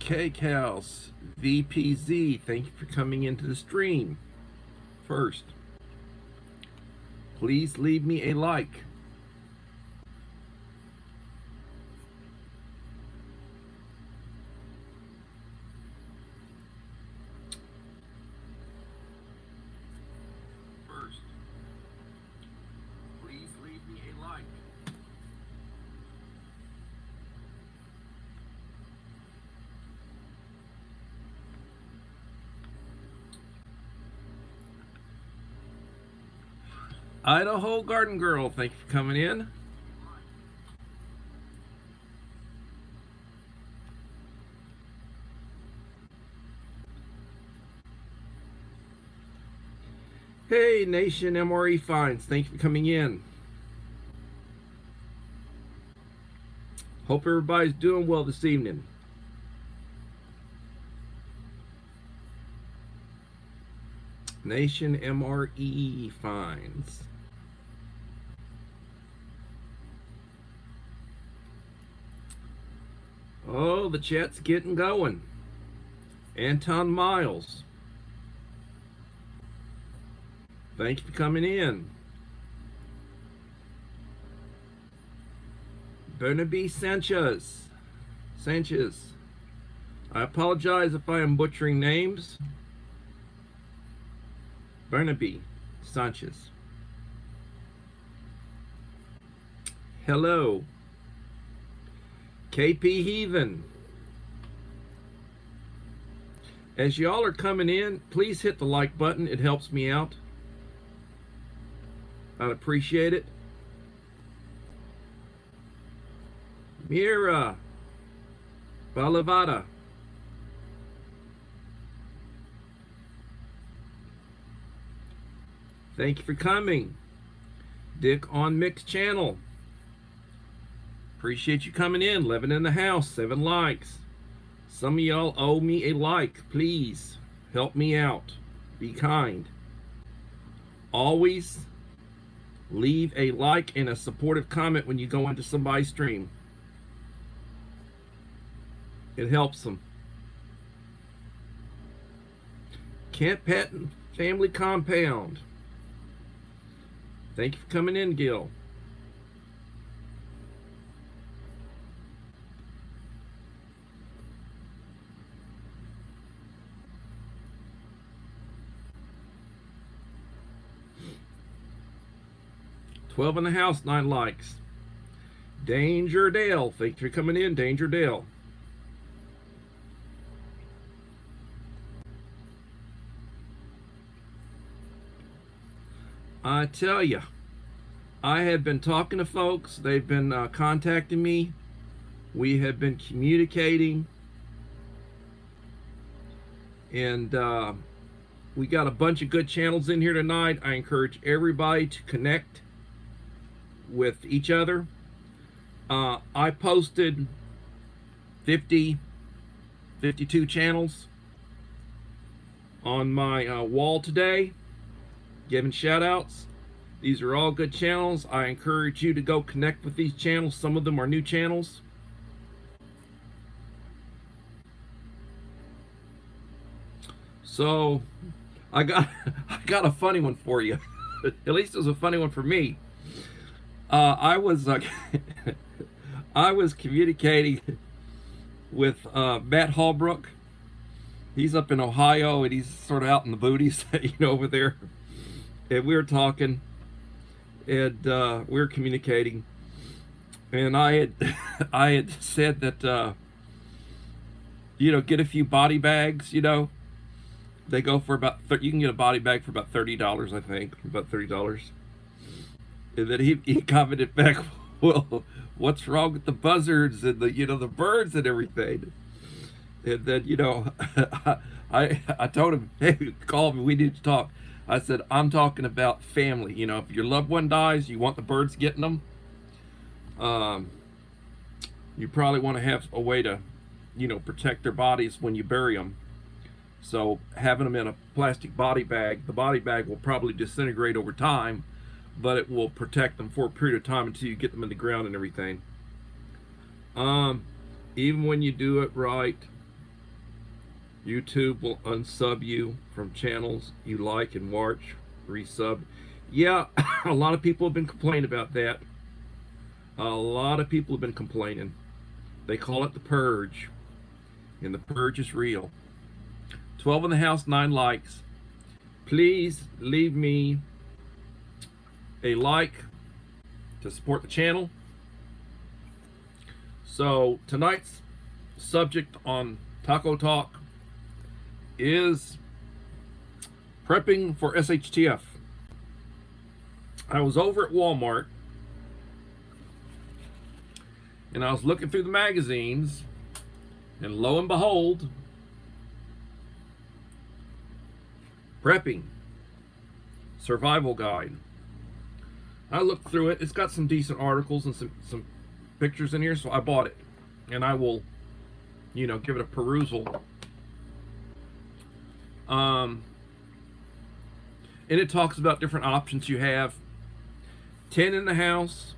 K-Cows, VPZ, thank you for coming into the stream. First, please leave me a like. First, please leave me a like. Idaho Garden Girl, thank you for coming in. Hey, Nation MRE Finds, thank you for coming in. Hope everybody's doing well this evening. Nation MRE Finds. Oh, the chat's getting going. Anton Miles, thank you for coming in. Bernabe Sanchez. I apologize if I am butchering names. Bernabe Sanchez. Hello. KP Heathen. As y'all are coming in, please hit the like button. It helps me out. I'd appreciate it. Mira Balavada. Thank you for coming. Dick on Mix channel. Appreciate you coming in. Living in the house. 7 likes. Some of y'all owe me a like. Please help me out. Be kind. Always leave a like and a supportive comment when you go into somebody's stream. It helps them. Kent Patton Family Compound. Thank you for coming in, Gil. Twelve in the house, 9 likes. Danger Dale, thank you for coming in, Danger Dale. I tell you, I have been talking to folks. They've been contacting me. We have been communicating. And we got a bunch of good channels in here tonight. I encourage everybody to connect with each other. I posted 52 channels on my wall today, giving shout outs. These are all good channels. I encourage you to go connect with these channels. Some of them are new channels. So I got a funny one for you. At least it was a funny one for me. I was communicating with Matt Hallbrook. He's up in Ohio and he's sort of out in the booties, over there. And we were talking, and we were communicating. And I had said that get a few body bags. They go for about you can get a body bag for about $30, I think, about $30. And then he commented back, well, what's wrong with the buzzards and the birds and everything? And then I told him, hey, call me, we need to talk. I said, I'm talking about family. If your loved one dies, you want the birds getting them. You probably want to have a way to protect their bodies when you bury them. So having them in a plastic body bag, the body bag will probably disintegrate over time, but it will protect them for a period of time until you get them in the ground and everything. Even when you do it right, YouTube will unsub you from channels you like and watch, resub. Yeah, a lot of people have been complaining about that. A lot of people have been complaining. They call it the purge, and the purge is real. 12 in the house, 9 likes. Please leave me a like to support the channel. So tonight's subject on Taco Talk is prepping for SHTF. I was over at Walmart and I was looking through the magazines, and lo and behold, prepping survival guide. I looked through it. It's got some decent articles and some pictures in here, so I bought it, and I will, give it a perusal. And it talks about different options you have. 10 in the house,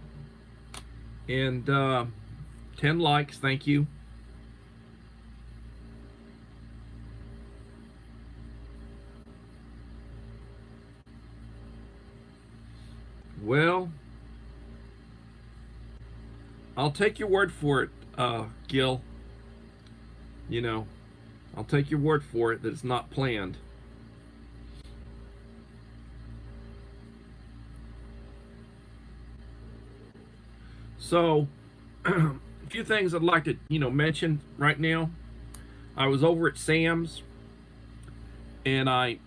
and 10 likes. Thank you. Well, I'll take your word for it, Gil. I'll take your word for it that it's not planned. So, a few things I'd like to, mention right now. I was over at Sam's, and I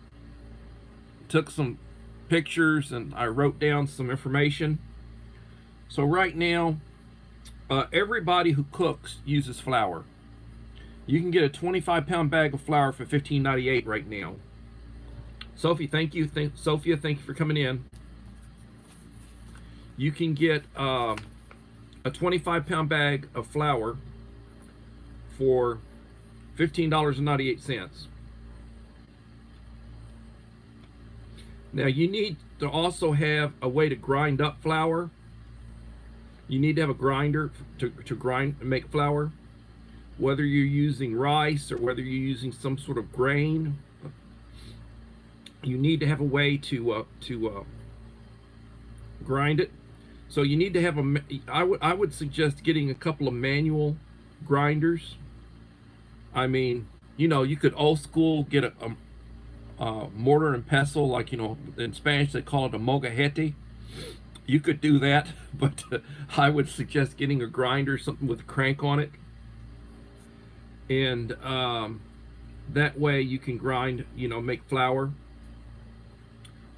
took some pictures and I wrote down some information. So right now, everybody who cooks uses flour. You can get a 25-pound bag of flour for $15.98 right now. Sophie, thank you. Sophia, thank you for coming in. You can get a 25-pound bag of flour for $15.98. Now, you need to also have a way to grind up flour. You need to have a grinder to grind and make flour. Whether you're using rice or whether you're using some sort of grain, you need to have a way to grind it. So you need to have I would suggest getting a couple of manual grinders. I mean, you could old school get a mortar and pestle, like, in Spanish they call it a mogajete. You could do that, but I would suggest getting a grinder, something with a crank on it, and that way you can grind, make flour.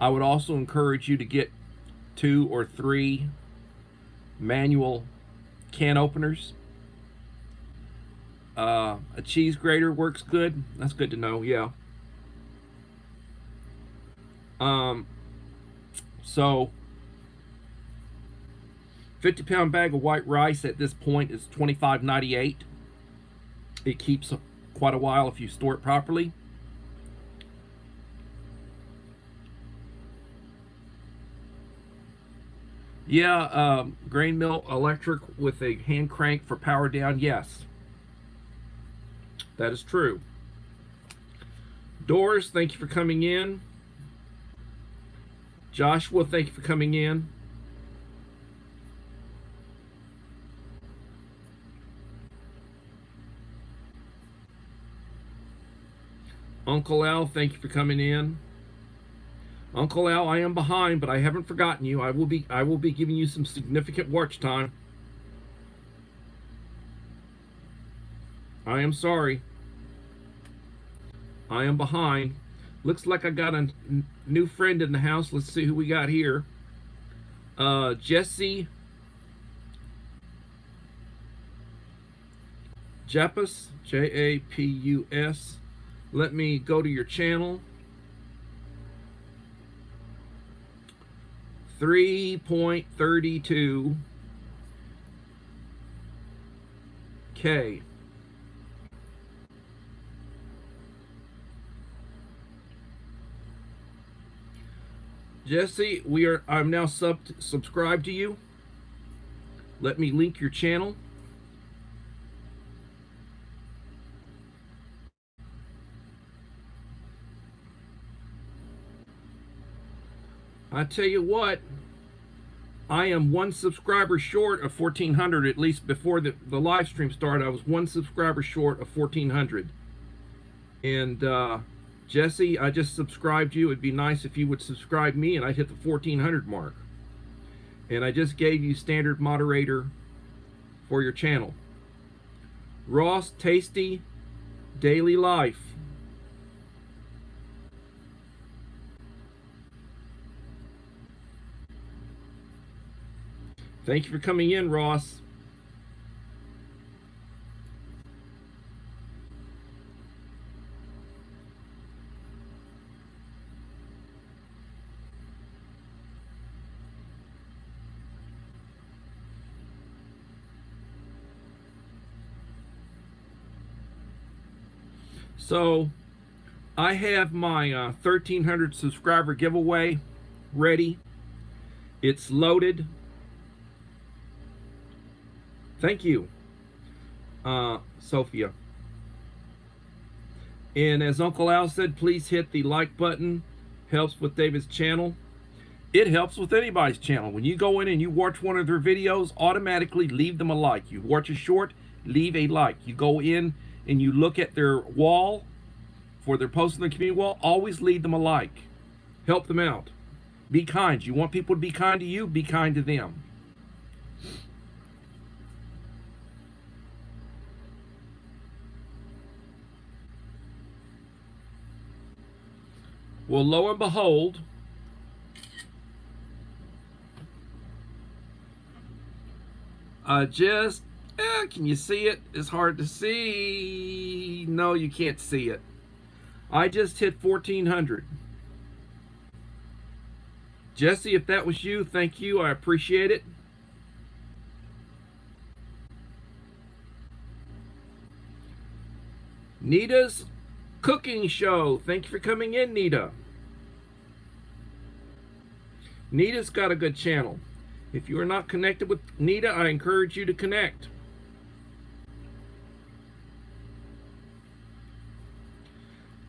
I would also encourage you to get 2 or 3 manual can openers. A cheese grater works good. That's good to know. Yeah. So 50-pound bag of white rice at this point is $25.98. It keeps quite a while if you store it properly. Yeah, grain mill electric with a hand crank for power down. Yes, that is true. Doris, thank you for coming in. Joshua, thank you for coming in. Uncle Al, thank you for coming in. Uncle Al, I am behind, but I haven't forgotten you. I will be giving you some significant watch time. I am sorry. I am behind. Looks like I got a new friend in the house. Let's see who we got here. Jesse Japus, Japus. Let me go to your channel. 3.32K. Jesse, I'm now subscribed to you. Let me link your channel. I tell you what, I am one subscriber short of 1,400. At least before the live stream started, I was one subscriber short of 1,400. And Jesse, I just subscribed you. It'd be nice if you would subscribe me, and I'd hit the 1,400 mark. And I just gave you standard moderator for your channel. Ross, Tasty Daily Life. Thank you for coming in, Ross. So I have my 1,300 subscriber giveaway ready. It's loaded. Thank you, Sophia. And as Uncle Al said, please hit the like button. Helps with David's channel. It helps with anybody's channel. When you go in and you watch one of their videos, automatically leave them a like. You watch a short, leave a like. You go in and you look at their wall for their post in the community wall, always leave them a like. Help them out. Be kind. You want people to be kind to you, be kind to them. Well, lo and behold, can you see it? It's hard to see. No, you can't see it. I just hit 1,400. Jesse, if that was you, thank you. I appreciate it. Nita's Cooking Show. Thank you for coming in, Nita. Nita's got a good channel. If you are not connected with Nita, I encourage you to connect.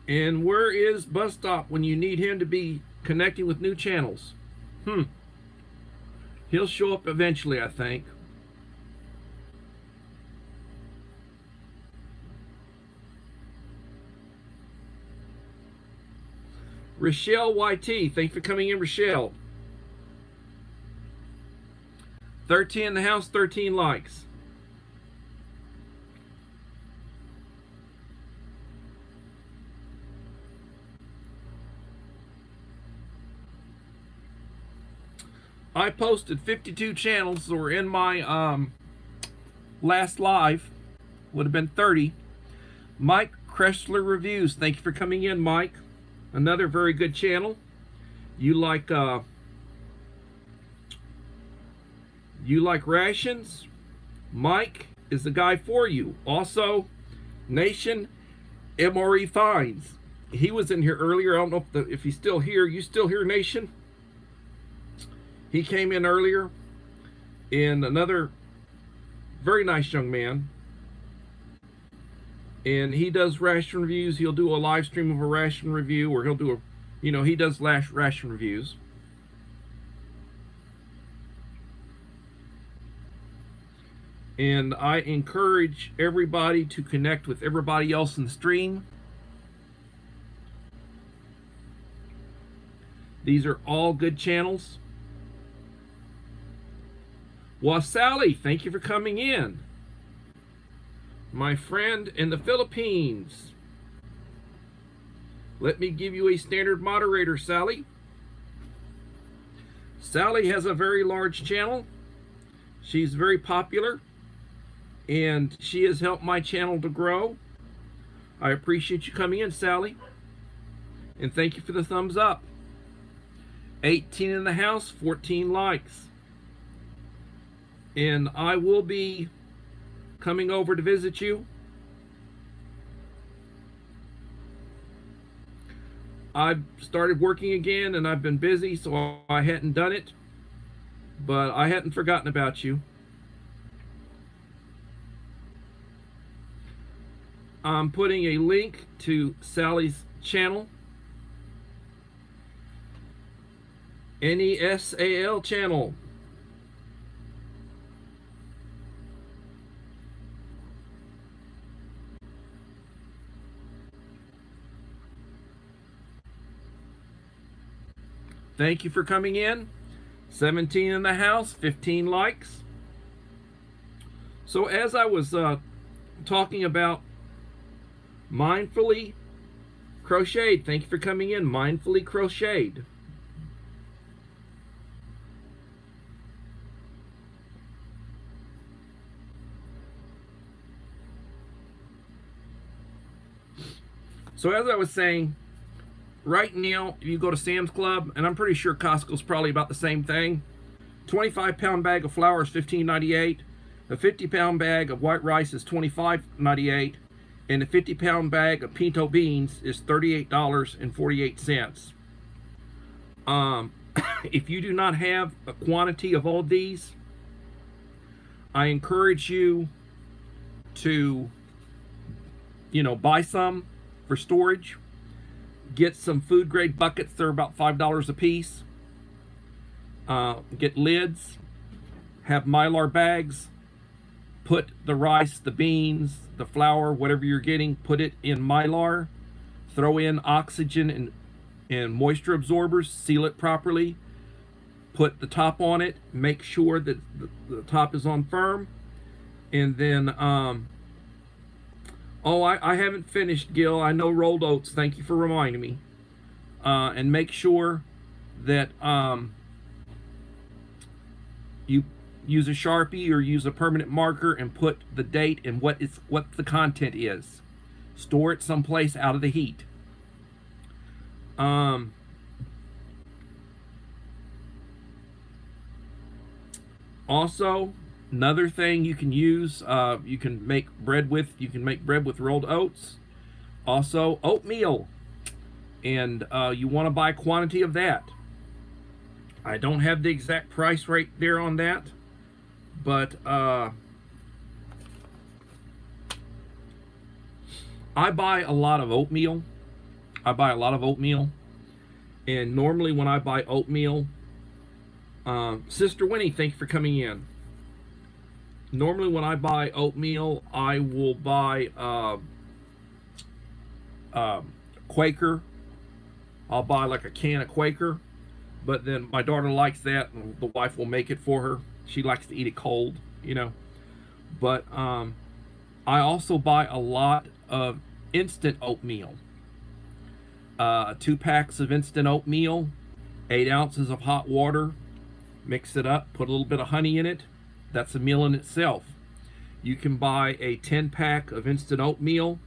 And where is Bus Stop when you need him to be connecting with new channels? He'll show up eventually, I think. Rochelle YT, thank you for coming in, Rochelle. 13 in the house, 13 likes. I posted 52 channels that were in my last live. Would have been 30. Mike Kressler Reviews, thank you for coming in, Mike. Another very good channel. You like rations? Mike is the guy for you. Also, Nation MRE Finds. He was in here earlier. I don't know if he's still here. You still here, Nation? He came in earlier. And another very nice young man. And he does ration reviews. He'll do a live stream of a ration review, or he'll do a, he does ration reviews. And I encourage everybody to connect with everybody else in the stream. These are all good channels. Wasali, thank you for coming in. My friend in the Philippines. Let me give you a standard moderator, Sally. Sally has a very large channel. She's very popular, and she has helped my channel to grow. I appreciate you coming in, Sally. And thank you for the thumbs up. 18 in the house, 14 likes. And I will be coming over to visit you. I've started working again, and I've been busy, so I hadn't done it. But I hadn't forgotten about you. I'm putting a link to Sally's channel NESAL channel. Thank you for coming in. 17 in the house, 15 likes. So as I was talking about mindfully crocheted, thank you for coming in. Mindfully crocheted. So as I was saying, right now, if you go to Sam's Club, and I'm pretty sure Costco's probably about the same thing, 25-pound bag of flour is $15.98. A 50-pound bag of white rice is $25.98. And a 50-pound bag of pinto beans is $38.48. If you do not have a quantity of all these, I encourage you to, buy some for storage. Get some food grade buckets. They're about $5 a piece. Get lids. Have Mylar bags. Put the rice, the beans, the flour, whatever you're getting, put it in Mylar. Throw in oxygen and moisture absorbers. Seal it properly. Put the top on it. Make sure that the top is on firm. And then, I haven't finished, Gil. I know rolled oats. Thank you for reminding me. And make sure that you use a Sharpie or use a permanent marker and put the date and what the content is. Store it someplace out of the heat. Also, another thing you can use, you can make bread with rolled oats. Also, oatmeal, and you want to buy a quantity of that. I don't have the exact price right there on that, but I buy a lot of oatmeal. And normally when I buy oatmeal, Sister Winnie, thank you for coming in. Normally when I buy oatmeal, I will buy Quaker. I'll buy like a can of Quaker, but then my daughter likes that, and the wife will make it for her. She likes to eat it cold, But I also buy a lot of instant oatmeal. 2 packs of instant oatmeal, 8 ounces of hot water. Mix it up, put a little bit of honey in it. That's a meal in itself. You can buy a 10-pack of instant oatmeal,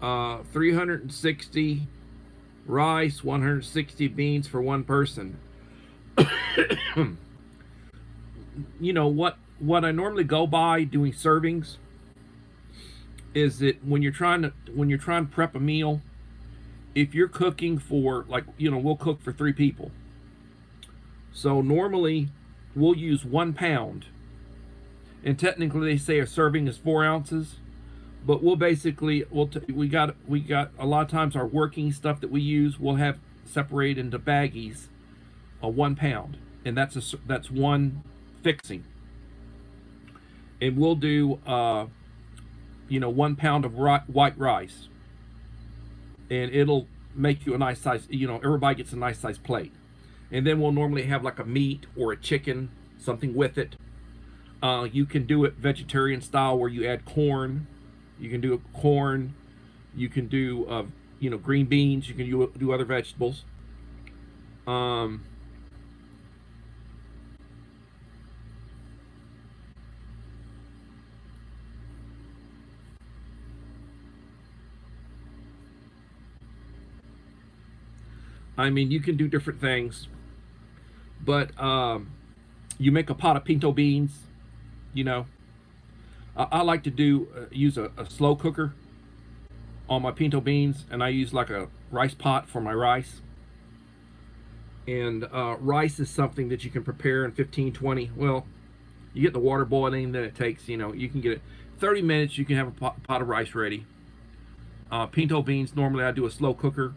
360 rice, 160 beans for one person. What I normally go by doing servings is that when you're trying to prep a meal, if you're cooking for, we'll cook for 3 people. So normally we'll use 1 pound, and technically they say a serving is 4 ounces, but we got a lot of times our working stuff that we use, we'll have separated into baggies of 1 pound, and that's one fixing. And we'll do 1 pound of white rice, and it'll make you a nice size. Everybody gets a nice size plate. And then we'll normally have like a meat or a chicken, something with it. You can do it vegetarian style where you add corn. You can do corn. You can do, green beans. You can do other vegetables. You can do different things. But you make a pot of pinto beans, I like to use a slow cooker on my pinto beans, and I use like a rice pot for my rice. And rice is something that you can prepare in 15-20. Well, you get the water boiling, then it takes, you can get it 30 minutes. You can have a pot of rice ready. Pinto beans, normally I do a slow cooker.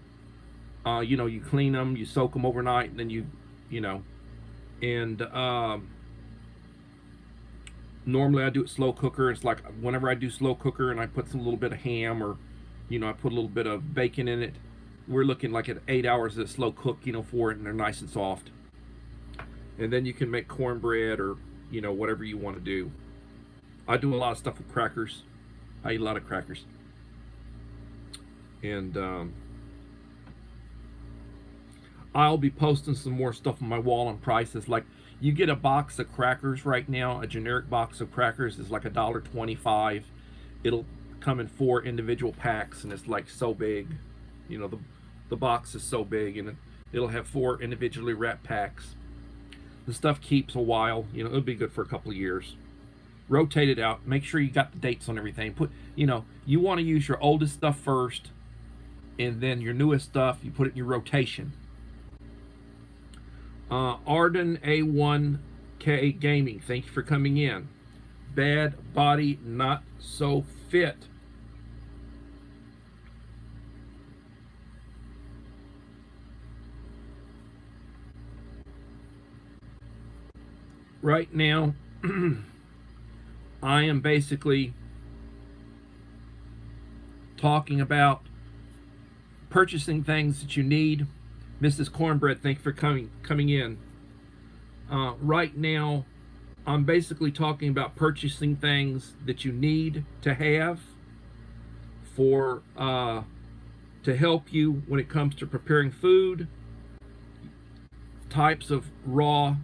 You know, you clean them, you soak them overnight, and then you know, and normally I do it slow cooker. It's like whenever I do slow cooker and I put some little bit of ham, or you know, I put a little bit of bacon in it, we're looking like at 8 hours of slow cook, you know, for it, and they're nice and soft. And then you can make cornbread, or you know, whatever you want to do. I do a lot of stuff with crackers. I eat a lot of crackers. And I'll be posting some more stuff on my wall on prices. Like, you get a box of crackers right now, a generic box of crackers is like $1.25. It'll come in 4 individual packs, and it's like so big. You know, the box is so big, and it'll have 4 individually wrapped packs. The stuff keeps a while. You know, it'll be good for a couple of years. Rotate it out. Make sure you got the dates on everything. You know, you want to use your oldest stuff first, and then your newest stuff, you put it in your rotation. Arden A1K Gaming, thank you for coming in. Bad body, not so fit. Right now, I am basically talking about purchasing things that you need. Mrs. Cornbread, thank you for coming in. Right now, I'm basically talking about purchasing things that you need to have for to help you when it comes to preparing food, types of raw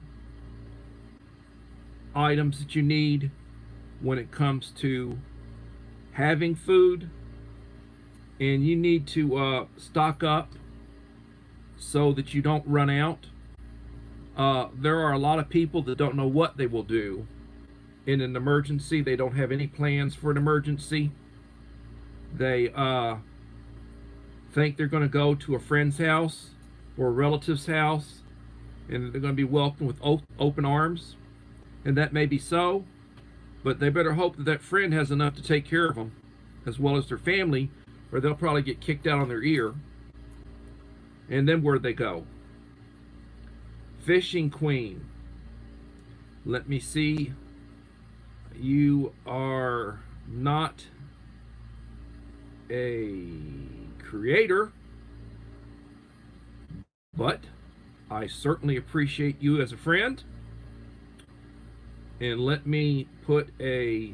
items that you need when it comes to having food, and you need to stock up so that you don't run out. There are a lot of people that don't know what they will do in an emergency. They don't have any plans for an emergency. They think they're going to go to a friend's house or a relative's house, and they're going to be welcomed with open arms. And that may be so, but they better hope that that friend has enough to take care of them, as well as their family, or they'll probably get kicked out on their ear. And then where'd they go? Fishing Queen. Let me see. You are not a creator, but I certainly appreciate you as a friend. And let me put a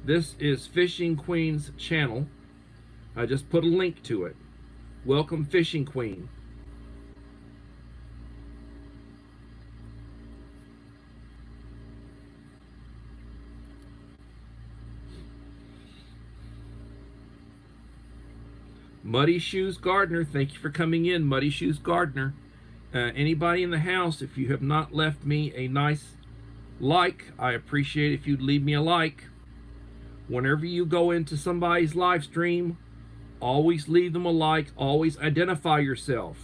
this is Fishing Queen's channel. I just put a link to it. Welcome, Fishing Queen. Muddy Shoes Gardener, thank you for coming in, Muddy Shoes Gardener. Anybody in the house, if you have not left me a nice like, I appreciate if you'd leave me a like. Whenever you go into somebody's live stream, always leave them a like, always identify yourself.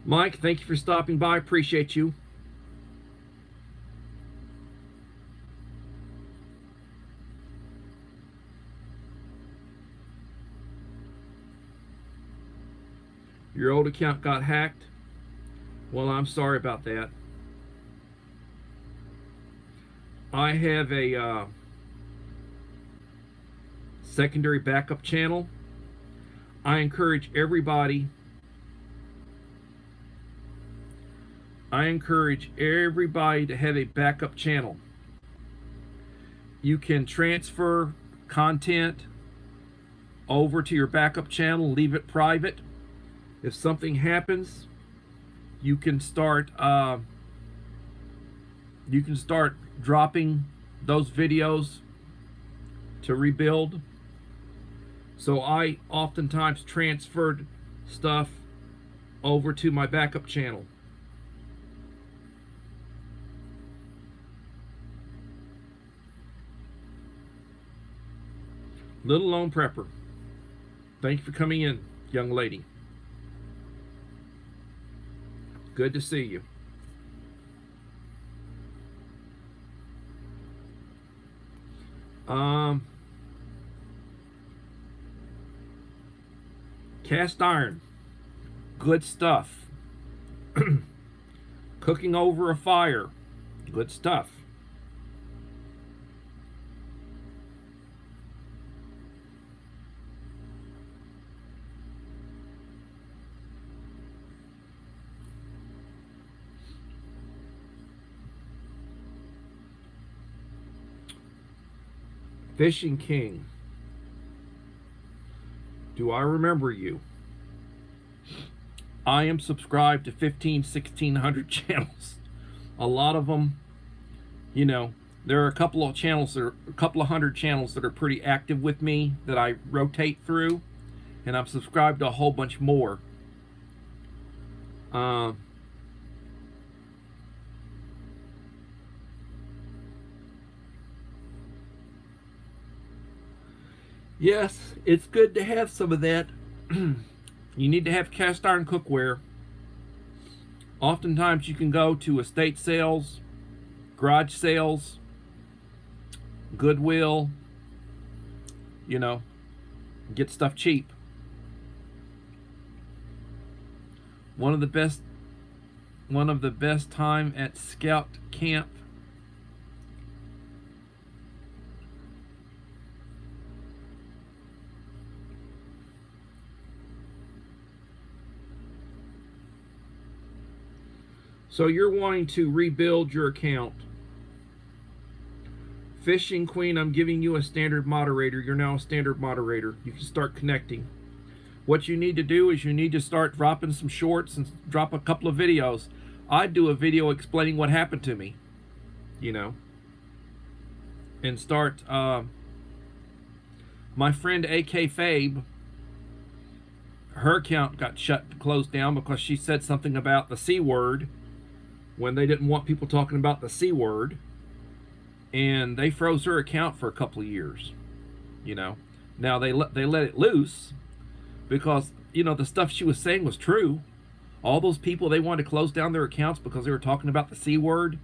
Mike, thank you for stopping by. Appreciate you. Your old account got hacked? Well, I'm sorry about that. I have a secondary backup channel. I encourage everybody to have a backup channel. You can transfer content over to your backup channel, leave it private. If something happens, you can start dropping those videos to rebuild. So I oftentimes transferred stuff over to my backup channel. Little Lone Prepper. Thank you for coming in, young lady. Good to see you. Cast iron. Good stuff. Cooking over a fire. Good stuff. Fishing King. Do I remember you? I am subscribed to 1,600 channels. A lot of them, you know, there are a couple of channels, there are a couple of hundred channels that are pretty active with me that I rotate through, and I'm subscribed to a whole bunch more. Yes, it's good to have some of that. You need to have cast iron cookware. Oftentimes you can go to estate sales, garage sales, Goodwill, you know, get stuff cheap. One of the best time at Scout Camp. So you're wanting to rebuild your account. Fishing Queen, I'm giving you a standard moderator. You're now a standard moderator. You can start connecting. What you need to do is you need to start dropping some shorts and drop a couple of videos. I'd do a video explaining what happened to me, you know, and start. My friend AK Fabe, her account got closed down because she said something about the C word when they didn't want people talking about the C word, and they froze her account for a couple of years, you know. Now they let it loose because, you know, the stuff she was saying was true. All those people, they wanted to close down their accounts because they were talking about the C word,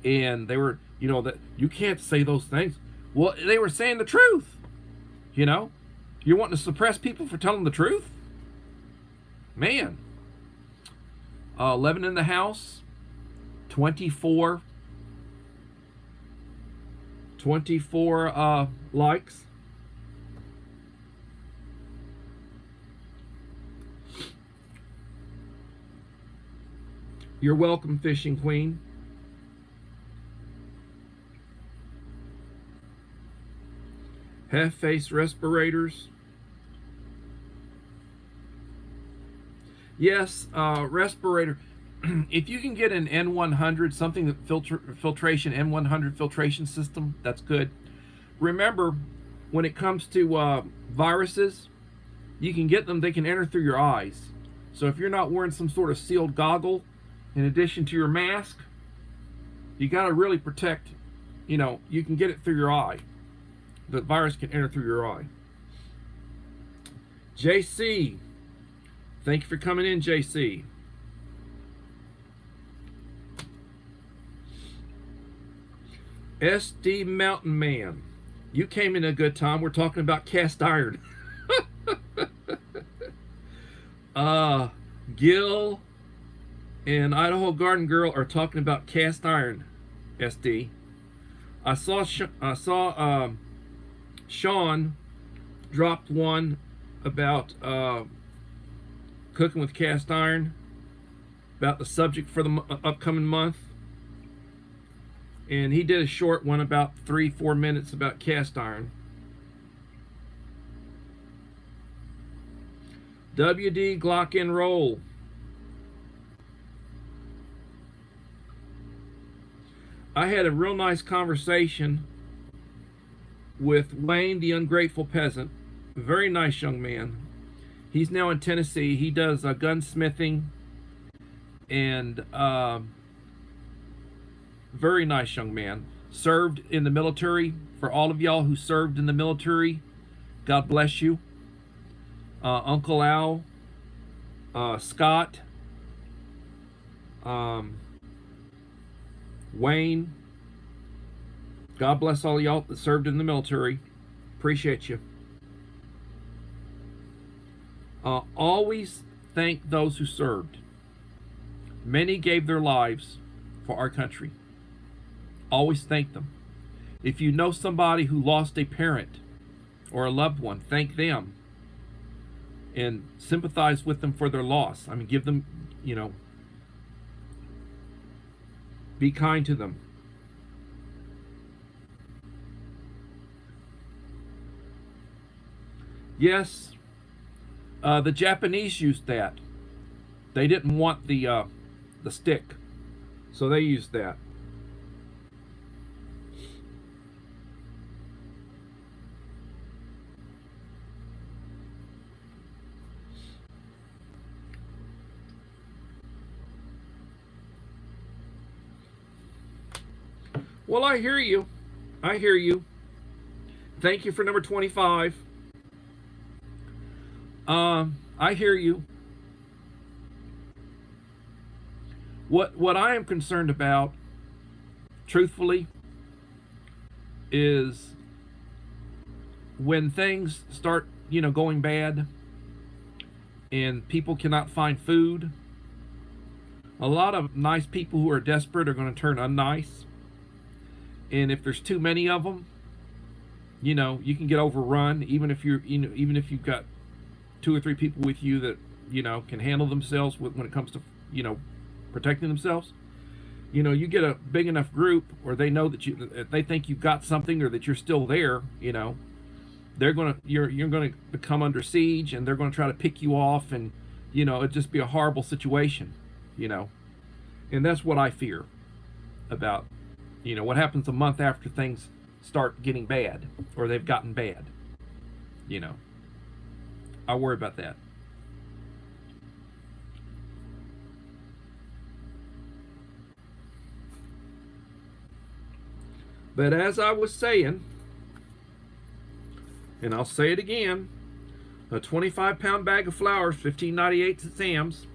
and they were, you know, that you can't say those things. Well, they were saying the truth, you know. You're wanting to suppress people for telling the truth? Man. 11 in the house. 24 likes. You're welcome, Fishing Queen. Half-face respirators. Yes, respirator. If you can get an N100, something that filtration, N100 filtration system, that's good. Remember, when it comes to viruses, you can get them, they can enter through your eyes. So if you're not wearing some sort of sealed goggle in addition to your mask, you got to really protect, you know, you can get it through your eye. The virus can enter through your eye. JC, thank you for coming in, JC. SD Mountain Man, you came in a good time. We're talking about cast iron. Gil and Idaho Garden Girl are talking about cast iron. SD. I saw Sean dropped one about cooking with cast iron, about the subject for the upcoming month. And he did a short one about 3-4 minutes about cast iron. WD Glock and Roll. I had a real nice conversation with Wayne, the Ungrateful Peasant. A very nice young man. He's now in Tennessee. He does gunsmithing and very nice young man. Served in the military. For all of y'all who served in the military, God bless you. Uncle Al, Scott, Wayne. God bless all y'all that served in the military. Appreciate you. Always thank those who served. Many gave their lives for our country. Always thank them. If you know somebody who lost a parent or a loved one, thank them and sympathize with them for their loss. I mean, give them, be kind to them. Yes, the Japanese used that. They didn't want the stick, so they used that. Well, I hear you. I hear you. Thank you for number 25. I hear you. What I am concerned about, truthfully, is when things start, going bad and people cannot find food. A lot of nice people who are desperate are going to turn unnice. And if there's too many of them, you can get overrun. Even if even if you've got 2 or 3 people with you that can handle themselves when it comes to protecting themselves. You get a big enough group, or they know that they think you've got something, or that you're still there. You're gonna become under siege, and they're gonna try to pick you off, and it'd just be a horrible situation. And that's what I fear about. What happens a month after things start getting bad, or they've gotten bad. I worry about that. But as I was saying, and I'll say it again, a 25-pound bag of flour is $15.98 at Sam's,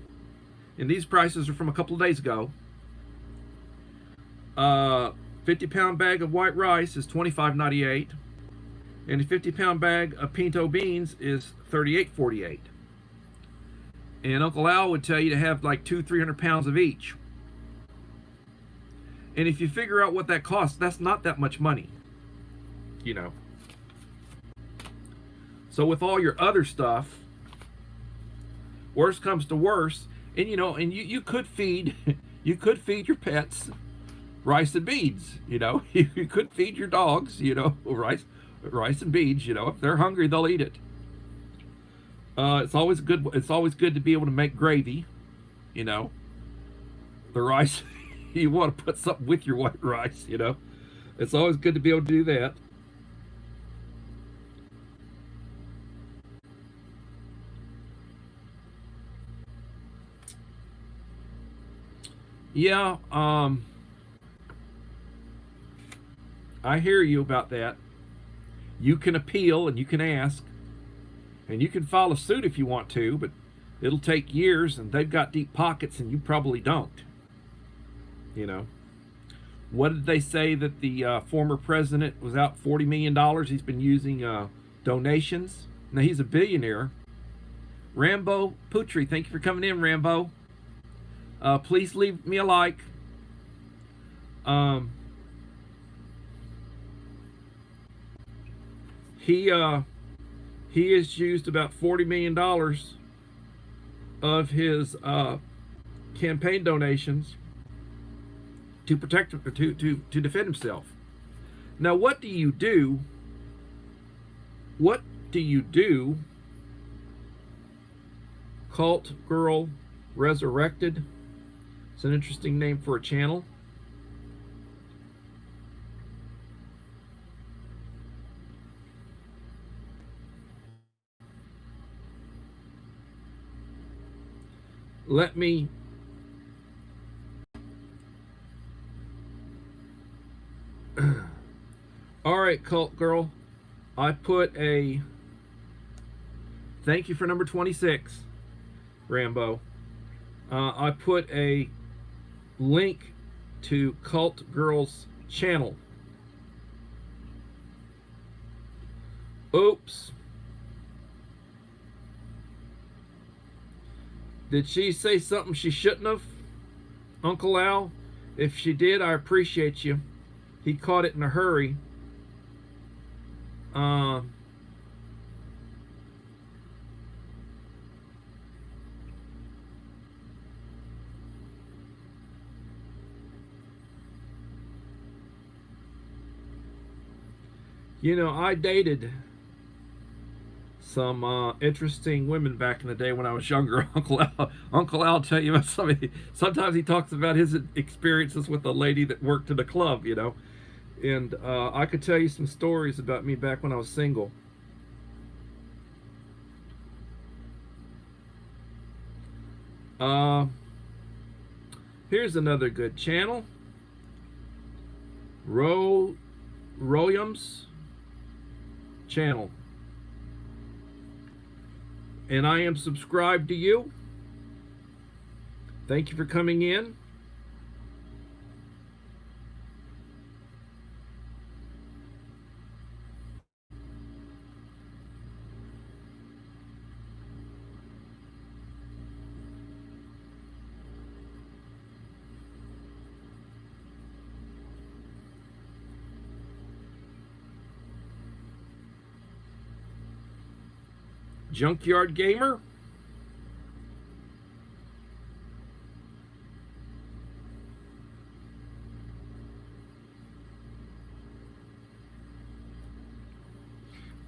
and these prices are from a couple of days ago. 50-pound bag of white rice is $25.98, and a 50-pound bag of pinto beans is $38.48. And Uncle Al would tell you to have like 300 pounds of each. And if you figure out what that costs, that's not that much money. So with all your other stuff, worst comes to worst, and you could feed your pets rice and beans. You could feed your dogs, rice and beans. If they're hungry, they'll eat it. It's always good to be able to make gravy. The rice, you want to put something with your white rice. It's always good to be able to do that. Yeah, I hear you about that. You can appeal and you can ask, and you can file a suit if you want to, but it'll take years, and they've got deep pockets and you probably don't. What did they say that the former president was out $40 million? He's been using donations. Now he's a billionaire. Rambo Putri, thank you for coming in, Rambo. Please leave me a like. He has used about $40 million of his campaign donations to protect to defend himself. Now, what do you do? What do you do? Cult Girl Resurrected. It's an interesting name for a channel. Let me all right, Cult Girl, I put a thank you for number 26, Rambo. I put a link to Cult Girl's channel. Oops. Did she say something she shouldn't have, Uncle Al? If she did, I appreciate you. He caught it in a hurry. You know, I dated some interesting women back in the day when I was younger. Uncle Al tell you about somebody. Sometimes he talks about his experiences with a lady that worked at a club, you know. And I could tell you some stories about me back when I was single. Here's another good channel. Royum's channel. And I am subscribed to you. Thank you for coming in. Junkyard Gamer.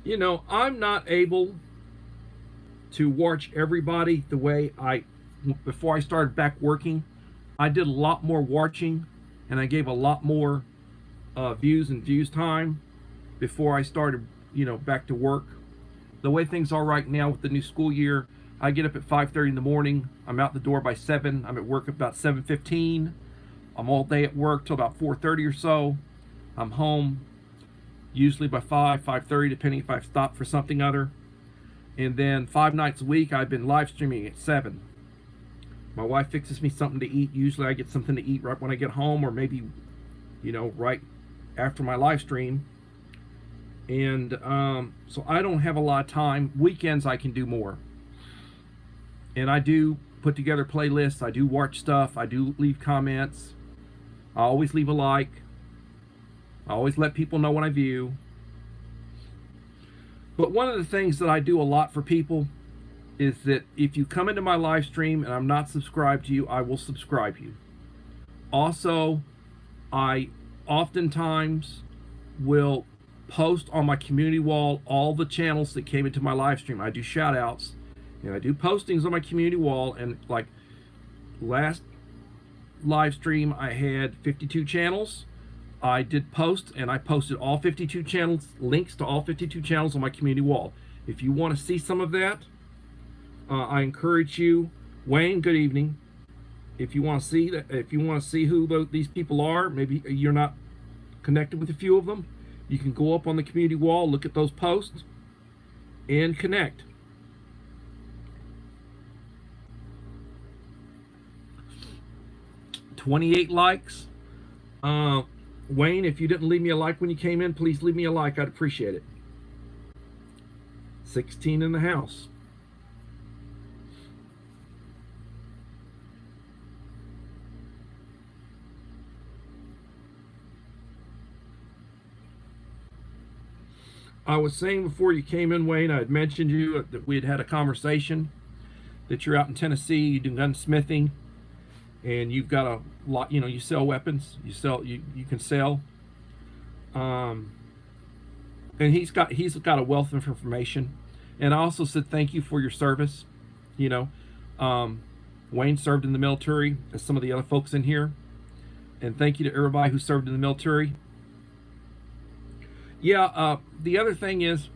You know, I'm not able to watch everybody the way before I started back working. I did a lot more watching, and I gave a lot more views and views time before I started, you know, back to work. The way things are right now with the new school year, I get up at 5:30 in the morning. I'm out the door by 7. I'm at work about 7:15. I'm all day at work till about 4:30 or so. I'm home usually by 5:30, depending if I've stopped for something other. And then 5 nights a week, I've been live streaming at 7. My wife fixes me something to eat. Usually I get something to eat right when I get home, or maybe, you know, right after my live stream. And so I don't have a lot of time. Weekends I can do more. And I do put together playlists. I do watch stuff. I do leave comments. I always leave a like. I always let people know when I view. But one of the things that I do a lot for people is that if you come into my live stream and I'm not subscribed to you, I will subscribe you. Also, I oftentimes will post on my community wall all the channels that came into my live stream. I do shout outs and I do postings on my community wall, and like last live stream I had 52 channels. I did post, and I posted all 52 channels, links to all 52 channels on my community wall. If you want to see some of that, I encourage you. Wayne, good evening. If you want to see that, if you want to see who these people are, maybe you're not connected with a few of them, you can go up on the community wall, look at those posts, and connect. $28 likes. Wayne, if you didn't leave me a like when you came in, please leave me a like. I'd appreciate it. 16 in the house. I was saying before you came in, Wayne, I had mentioned you that we had a conversation, that you're out in Tennessee, you do gunsmithing, and you've got a lot, you know, you sell weapons, you can sell. And he's got a wealth of information. And I also said thank you for your service. You know, Wayne served in the military, as some of the other folks in here, and thank you to everybody who served in the military. Yeah, the other thing is,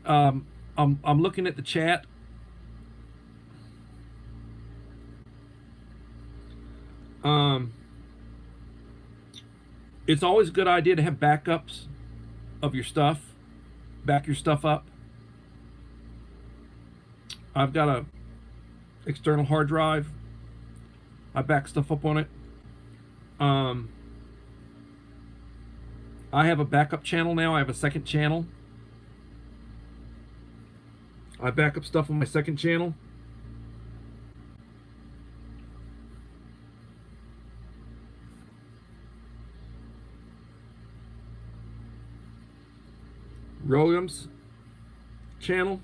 I'm looking at the chat. It's always a good idea to have backups of your stuff. Back your stuff up. I've got a external hard drive. I back stuff up on it. Um, I have a backup channel now. I have a second channel. I back up stuff on my second channel. Williams channel.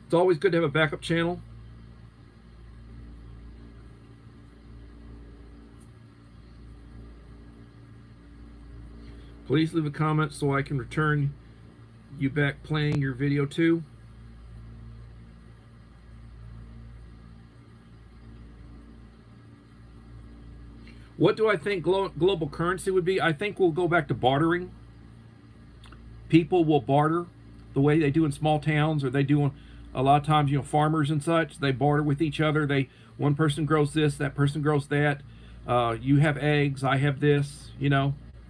It's always good to have a backup channel. Please leave a comment so I can return you back playing your video too. What do I think global currency would be? I think we'll go back to bartering. People will barter the way they do in small towns, or they do a lot of times, farmers and such. They barter with each other. One person grows this, that person grows that. You have eggs, I have this,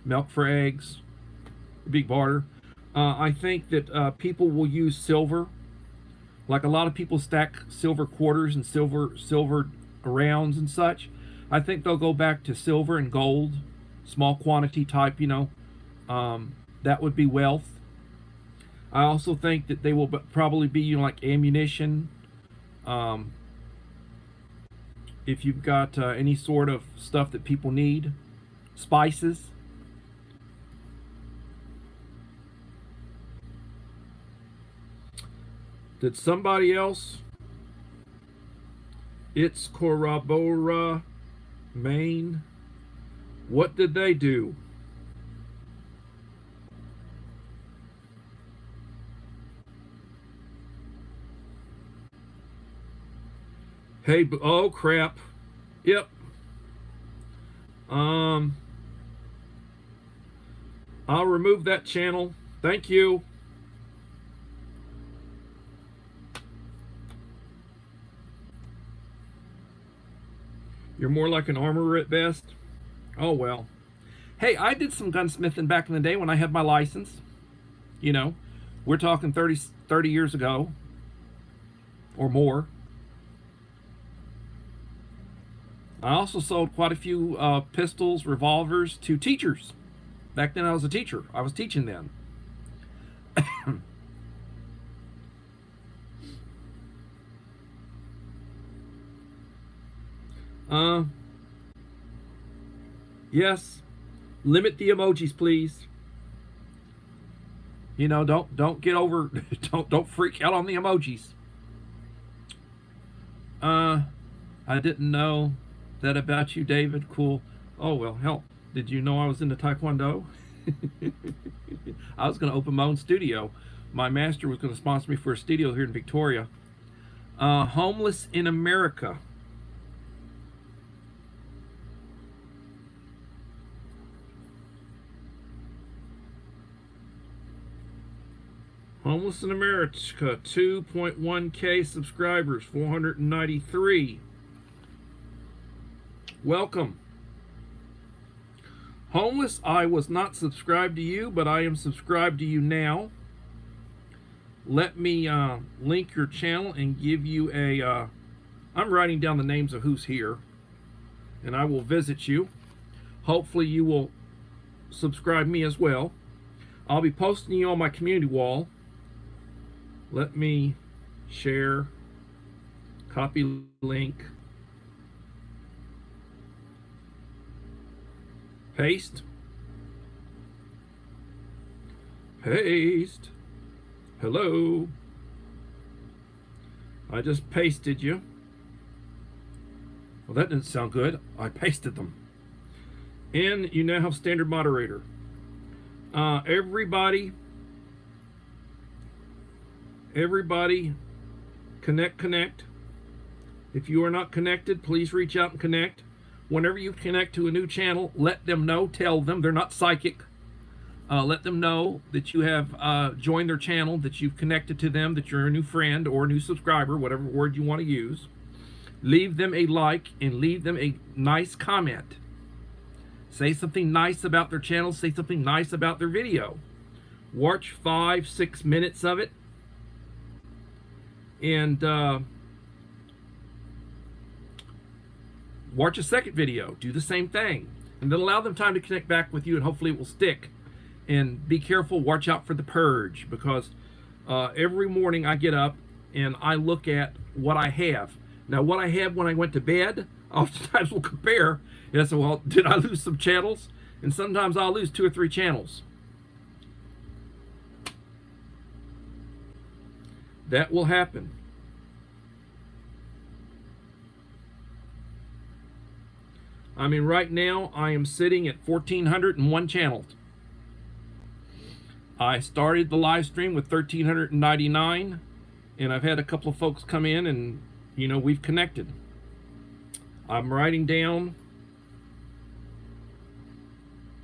milk for eggs. Big barter. I think that people will use silver. Like a lot of people stack silver quarters and silver rounds and such. I think they'll go back to silver and gold, small quantity type, that would be wealth. I also think that they will probably be, like ammunition. If you've got any sort of stuff that people need, spices. Did somebody else? It's Corrobora, Maine. What did they do? Hey, oh crap. Yep. I'll remove that channel. Thank you. You're more like an armorer at best. Oh, well. Hey, I did some gunsmithing back in the day when I had my license. We're talking 30 years ago or more. I also sold quite a few pistols, revolvers to teachers. Back then I was a teacher. I was teaching then. Yes. Limit the emojis, please. Don't get over don't freak out on the emojis. I didn't know that about you, David. Cool. Oh well, hell. Did you know I was into Taekwondo? I was going to open my own studio. My master was going to sponsor me for a studio here in Victoria. Homeless in America. Homeless in America, 2.1K subscribers, 493. Welcome. Homeless, I was not subscribed to you, but I am subscribed to you now. Let me link your channel and give you a... I'm writing down the names of who's here, and I will visit you. Hopefully you will subscribe me as well. I'll be posting you on my community wall. Let me share, copy link, paste, paste. Hello. I just pasted you. Well, that didn't sound good. I pasted them. And you now have standard moderator. Everybody connect. If you are not connected, please reach out and connect. Whenever you connect to a new channel, let them know, tell them, they're not psychic. Let them know that you have joined their channel, that you've connected to them, that you're a new friend or a new subscriber, whatever word you want to use. Leave them a like and leave them a nice comment. Say something nice about their channel, say something nice about their video. Watch 5-6 minutes of it, and watch a second video. Do the same thing, and then allow them time to connect back with you, and hopefully it will stick. And be careful. Watch out for the purge, because every morning I get up and I look at what I have. Now, what I have when I went to bed, oftentimes we'll compare, and I say, well, did I lose some channels? And sometimes I'll lose 2 or 3 channels. That will happen. I mean, right now I am sitting at 1,401 channels. I started the live stream with 1,399, and I've had a couple of folks come in, and we've connected. I'm writing down.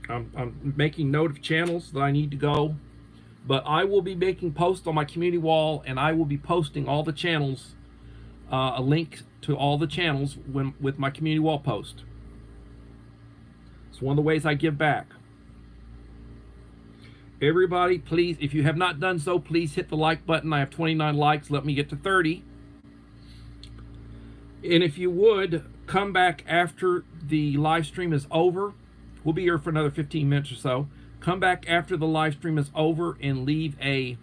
I'm making note of channels that I need to go. But I will be making posts on my community wall, and I will be posting all the channels, a link to all the channels with my community wall post. It's one of the ways I give back. Everybody, please, if you have not done so, please hit the like button. I have 29 likes. Let me get to 30. And if you would, come back after the live stream is over. We'll be here for another 15 minutes or so. Come back after the live stream is over and leave a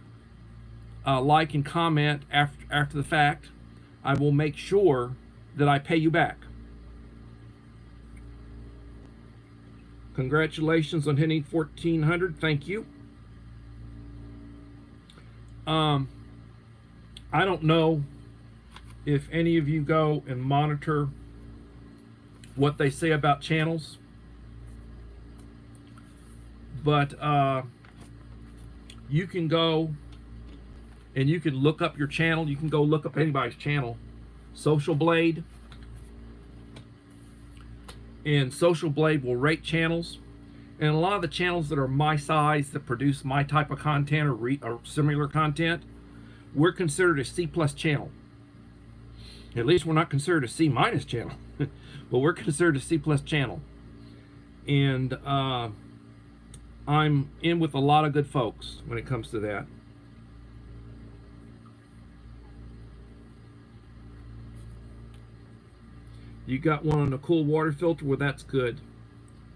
like and comment after the fact. I will make sure that I pay you back. Congratulations on hitting 1,400. Thank you. I don't know if any of you go and monitor what they say about channels. But you can go and you can look up your channel. You can go look up anybody's channel. Social Blade. And Social Blade will rate channels. And a lot of the channels that are my size, that produce my type of content or similar content, we're considered a C+ channel. At least we're not considered a C- channel. But we're considered a C+ channel. And I'm in with a lot of good folks when it comes to that. You got one on a cool water filter? Well, that's good.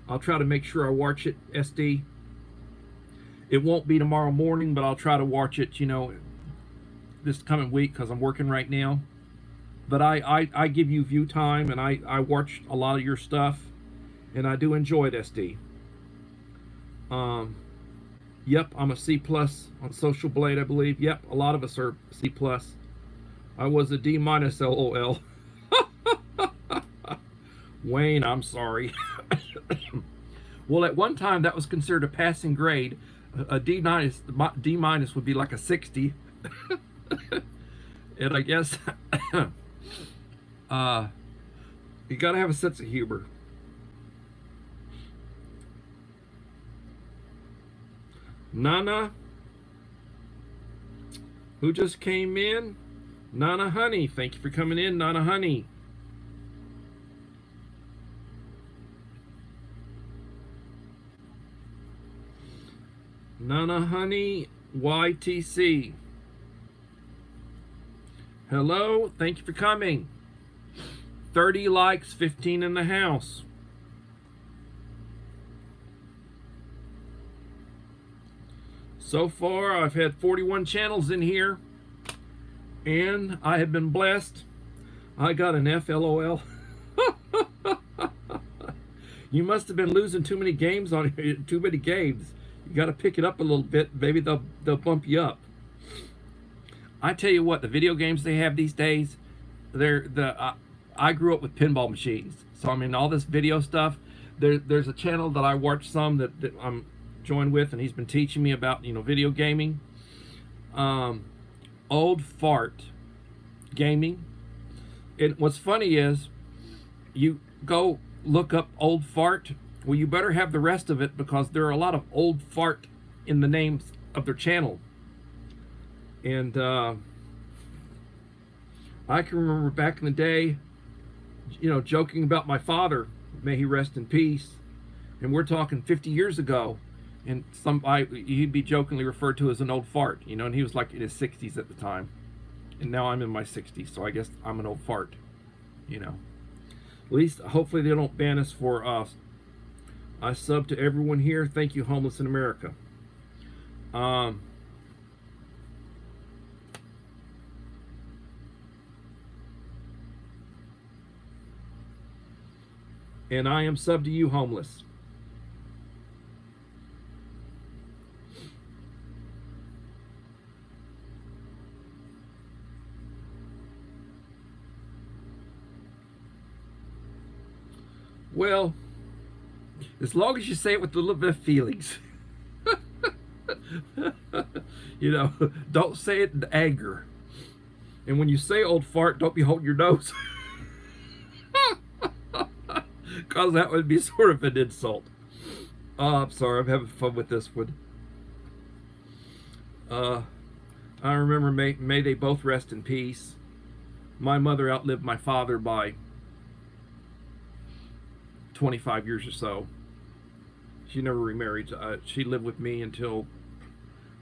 I'll try to make sure I watch it, SD. It won't be tomorrow morning, but I'll try to watch it, this coming week, because I'm working right now. But I give you view time, and I watch a lot of your stuff, and I do enjoy it, SD. Yep, I'm a C+ on Social Blade, I believe. Yep, a lot of us are C+. I was a D-, LOL. Wayne, I'm sorry. Well, at one time that was considered a passing grade. A D-, D- would be like a 60. And I guess you gotta have a sense of humor. Nana, who just came in? Nana Honey, thank you for coming in, Nana Honey. Nana Honey YTC. Hello, thank you for coming. 30 likes, 15 in the house. So far, I've had 41 channels in here, and I have been blessed. I got an F, LOL. You must have been losing too many games on here, too many games. You got to pick it up a little bit. Maybe they'll bump you up. I tell you what, the video games they have these days, I grew up with pinball machines, so I mean all this video stuff. There's a channel that I watch some that I'm joined with, and he's been teaching me about video gaming. Old Fart Gaming. And what's funny is, you go look up Old Fart. Well, you better have the rest of it, because there are a lot of Old Fart in the names of their channel. And I can remember back in the day, joking about my father, may he rest in peace, and we're talking 50 years ago, And he'd be jokingly referred to as an old fart, you know, and he was like in his 60s at the time. And now I'm in my 60s, so I guess I'm an old fart, you know. At least, hopefully they don't ban us for us. I sub to everyone here. Thank you, Homeless in America. And I am sub to you, homeless. Well, as long as you say it with a little bit of feelings. You know, don't say it in anger. And when you say old fart, don't be holding your nose. Because that would be sort of an insult. I'm sorry, I'm having fun with this one. I remember, may they both rest in peace. My mother outlived my father by 25 years or so. She never remarried. She lived with me until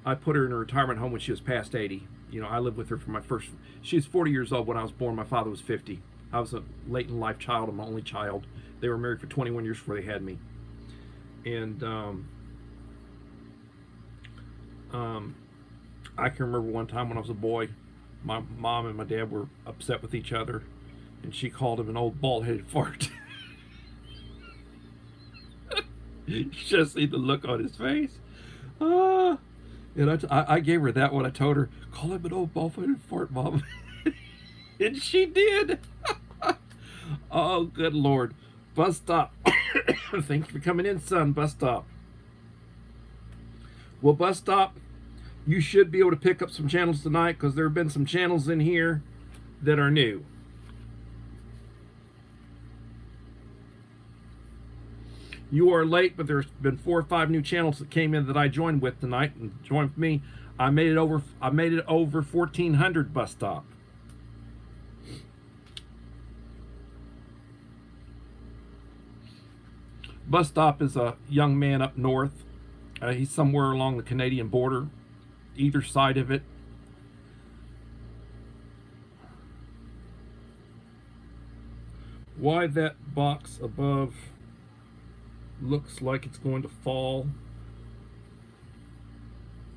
I put her in a retirement home when she was past 80. You know, I lived with her for my first... She was 40 years old when I was born. My father was 50. I was a late in life child. I'm my only child. They were married for 21 years before they had me. And I can remember one time when I was a boy, my mom and my dad were upset with each other, and she called him an old bald-headed fart. You should have seen the look on his face. And I gave her that one. I told her, call him an old bald-headed fart, Mom. And she did. Oh, good Lord. Bus stop. Thanks for coming in, son. Bus stop. Well, bus stop, you should be able to pick up some channels tonight, because there have been some channels in here that are new. You are late, but there's been 4 or 5 new channels that came in that I joined with tonight and joined with me. I made it over 1,400 bus stop. Bus stop is a young man up north. He's somewhere along the Canadian border, either side of it. Why that box above looks like it's going to fall?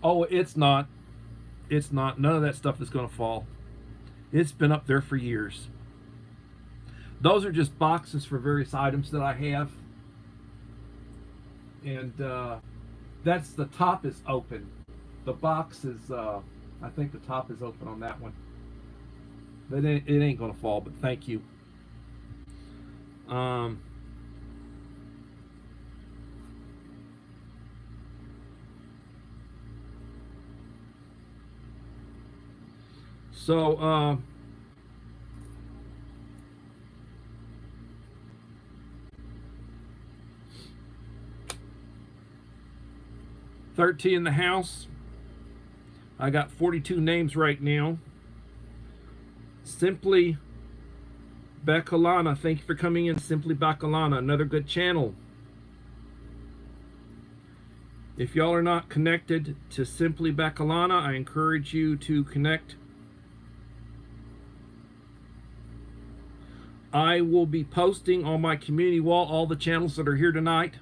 Oh, it's not. It's not. None of that stuff is going to fall. It's been up there for years. Those are just boxes for various items that I have. And that's, the top is open. The box is, I think the top is open on that one. But it ain't going to fall, but thank you. So, 13 in the house. I got 42 names right now. Simply Bacalana, thank you for coming in. Simply Bacalana, another good channel. If y'all are not connected to Simply Bacalana, I encourage you to connect. I will be posting on my community wall all the channels that are here tonight.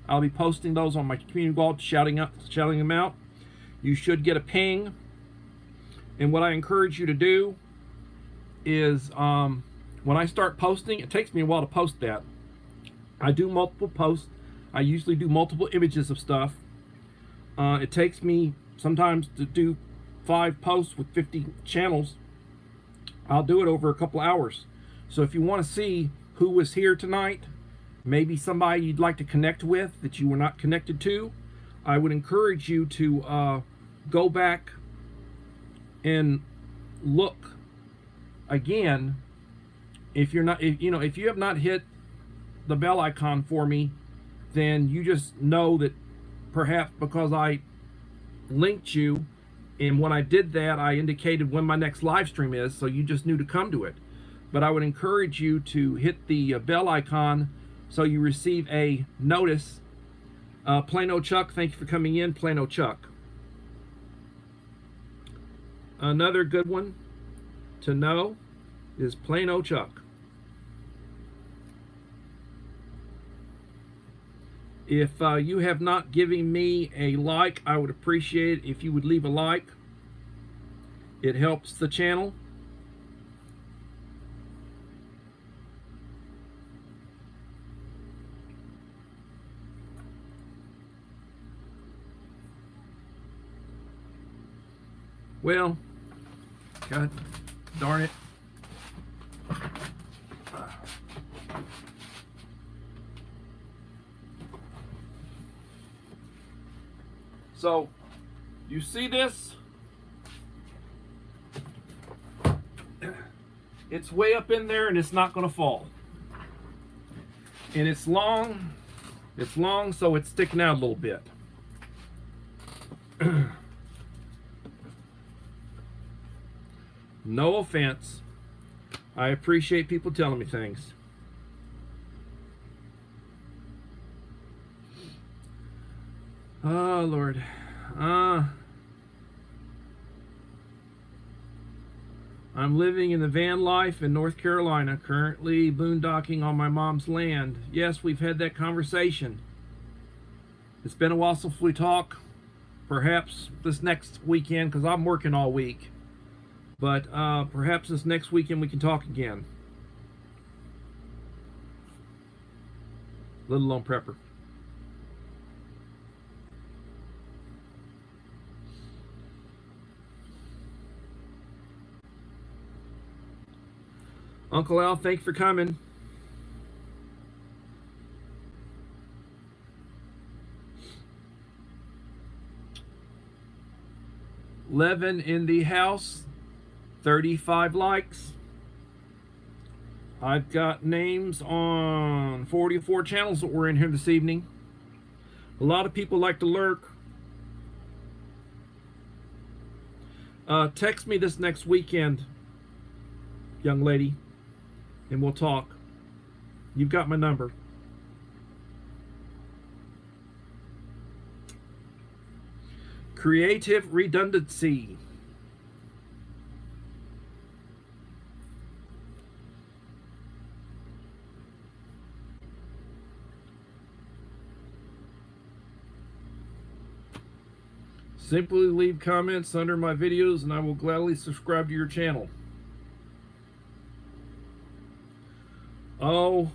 I'll be posting those on my community wall, shouting them out. You should get a ping. And what I encourage you to do is, when I start posting, it takes me a while to post that. I do multiple posts. I usually do multiple images of stuff. It takes me sometimes to do 5 posts with 50 channels. I'll do it over a couple hours. So if you want to see who was here tonight, maybe somebody you'd like to connect with that you were not connected to, I would encourage you to go back and look again. If you're not, if you have not hit the bell icon for me, then you just know that perhaps because I linked you, and when I did that, I indicated when my next live stream is, so you just knew to come to it. But I would encourage you to hit the bell icon so you receive a notice Plano Chuck, thank you for coming in, Plano Chuck. Another good one to know is Plano Chuck. If you have not given me a like, I would appreciate it if you would leave a like. It helps the channel. Well, God darn it. So, you see this? It's way up in there and it's not going to fall. And it's long, so it's sticking out a little bit. No offense. I appreciate people telling me things. Oh, Lord. I'm living in the van life in North Carolina, currently boondocking on my mom's land. Yes, we've had that conversation. It's been a while since we talk. Perhaps this next weekend, because I'm working all week. But perhaps this next weekend we can talk again. Let alone prepper. Uncle Al, thanks for coming. Levin in the house, 35 likes. I've got names on 44 channels that were in here this evening. A lot of people like to lurk. Text me this next weekend, young lady, and we'll talk. You've got my number. Creative redundancy. Simply leave comments under my videos and I will gladly subscribe to your channel. Oh,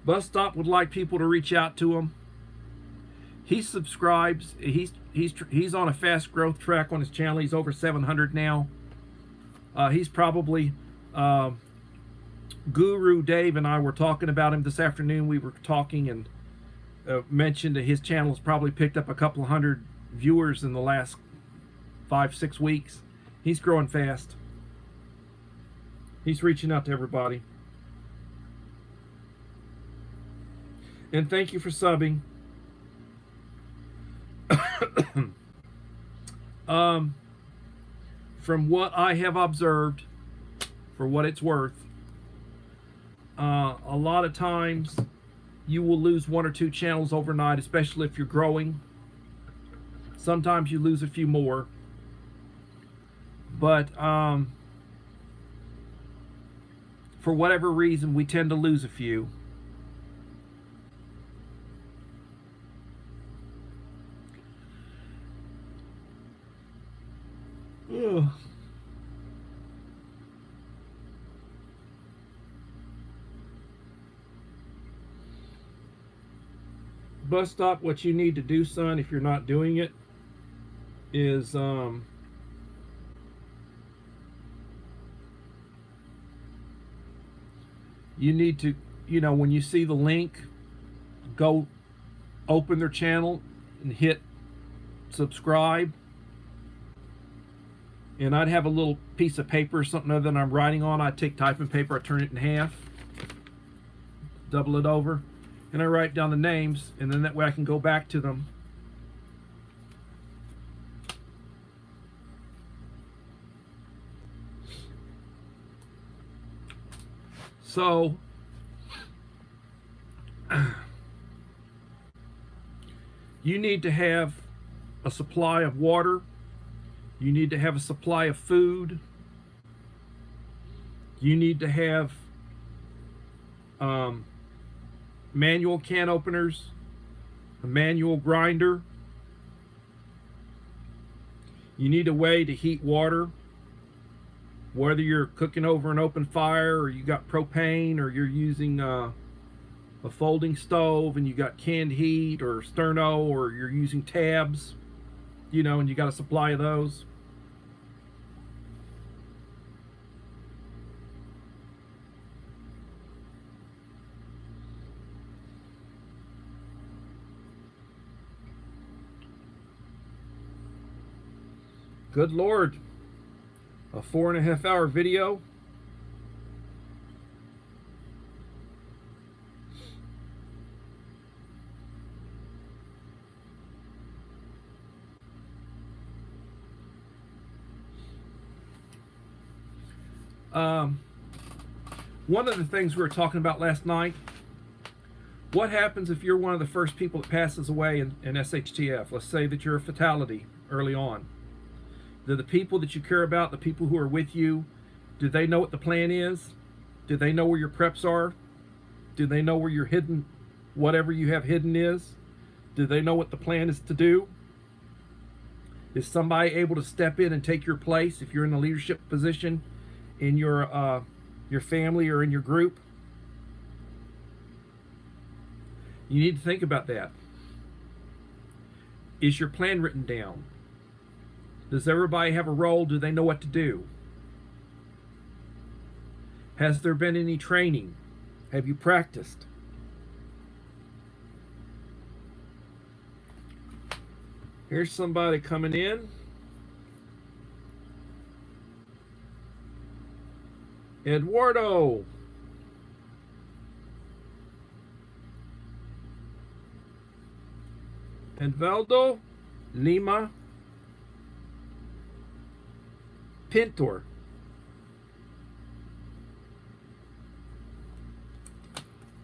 Bus Stop would like people to reach out to him. He subscribes. He's on a fast growth track on his channel. He's over 700 now. He's probably Guru Dave and I were talking about him this afternoon. We were talking and mentioned that his channel has probably picked up a couple of hundred viewers in the last 5-6 weeks. He's growing fast. He's reaching out to everybody. And thank you for subbing. From what I have observed, for what it's worth, a lot of times you will lose 1 or 2 channels overnight, especially if you're growing. Sometimes you lose a few more. But for whatever reason, we tend to lose a few. Ugh. Bus Stop, what you need to do, son, if you're not doing it, is you need to, when you see the link, go open their channel and hit subscribe. And I'd have a little piece of paper or something other than I'm writing on. I'd take typing paper, I turn it in half, double it over, and I write down the names, and then that way I can go back to them. So You need to have a supply of water. You need to have a supply of food. You need to have manual can openers, a manual grinder. You need a way to heat water, whether you're cooking over an open fire or you got propane or you're using a folding stove and you got canned heat or sterno or you're using tabs, you know, and you got a supply of those. Good Lord, a 4.5 hour video. One of the things we were talking about last night, what happens if you're one of the first people that passes away in SHTF? Let's say that you're a fatality early on. Do the people that you care about, the people who are with you, do they know what the plan is? Do they know where your preps are? Do they know where your hidden, whatever you have hidden is? Do they know what the plan is to do? Is somebody able to step in and take your place if you're in a leadership position in your family or in your group? You need to think about that. Is your plan written down? Does everybody have a role? Do they know what to do? Has there been any training? Have you practiced? Here's somebody coming in. Eduardo. Edvaldo Lima Pintor.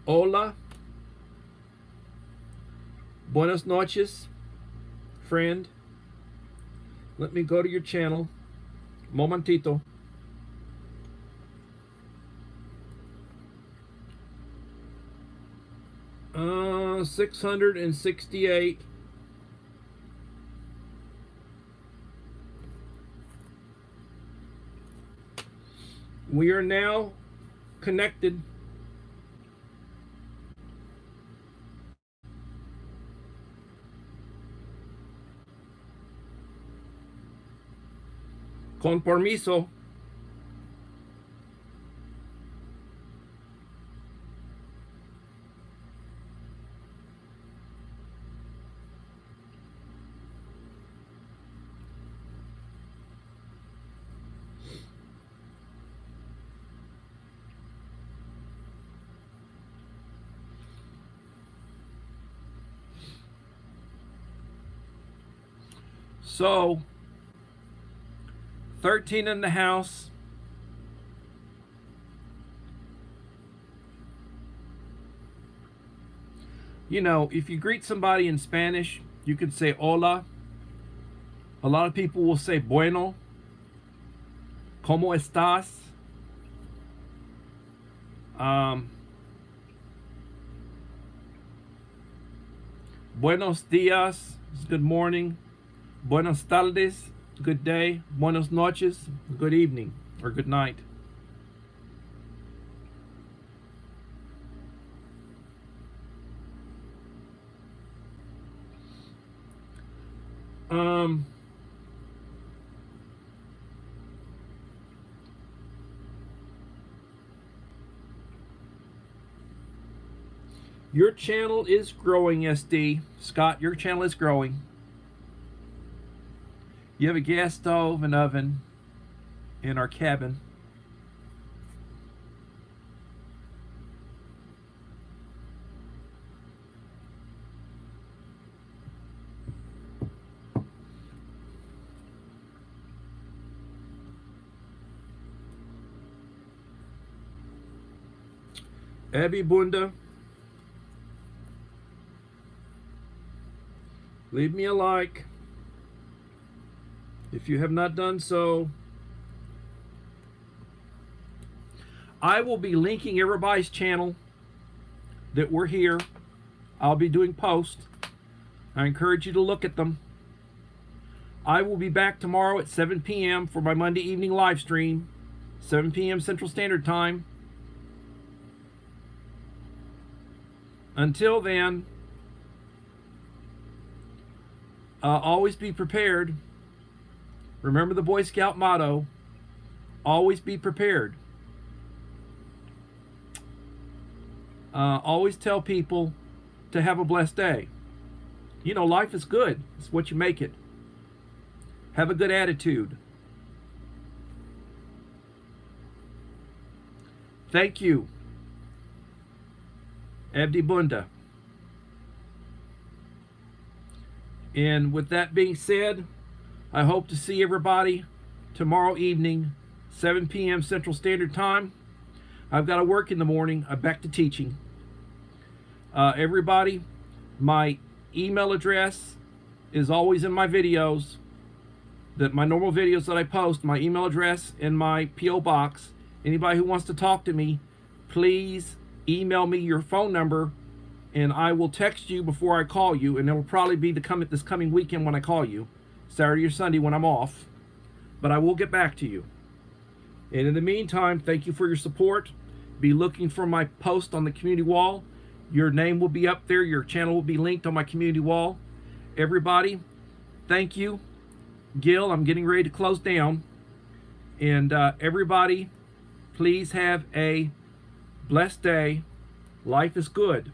Hola. Buenas noches, friend. Let me go to your channel. Momentito. 668. We are now connected. Con permiso. So, 13 in the house. You know, if you greet somebody in Spanish, you can say hola. A lot of people will say bueno. ¿Cómo estás? Buenos días is good morning. Buenas tardes, good day. Buenas noches, good evening or good night. Your channel is growing, SD. Scott, your channel is growing. You have a gas stove and oven in our cabin. Abby Bunda. Leave me a like if you have not done so. I will be linking everybody's channel that we're here. I'll be doing posts. I encourage you to look at them. I will be back tomorrow at 7 p.m. for my Monday evening live stream, 7 p.m. Central Standard Time. Until then, always be prepared. Remember the Boy Scout motto, always be prepared. Always tell people to have a blessed day. You know, life is good. It's what you make it. Have a good attitude. Thank you. Abdi Bunda. And with that being said, I hope to see everybody tomorrow evening, 7 p.m. Central Standard Time. I've got to work in the morning. I'm back to teaching. Everybody, my email address is always in my videos. My normal videos that I post, my email address in my P.O. box. Anybody who wants to talk to me, please email me your phone number, and I will text you before I call you, and it will probably be this coming weekend when I call you, Saturday or Sunday when I'm off, but I will get back to you. And in the meantime, thank you for your support. Be looking for my post on the community wall. Your name will be up there. Your channel will be linked on my community wall. Everybody, thank you. Gil, I'm getting ready to close down. And everybody, please have a blessed day. Life is good.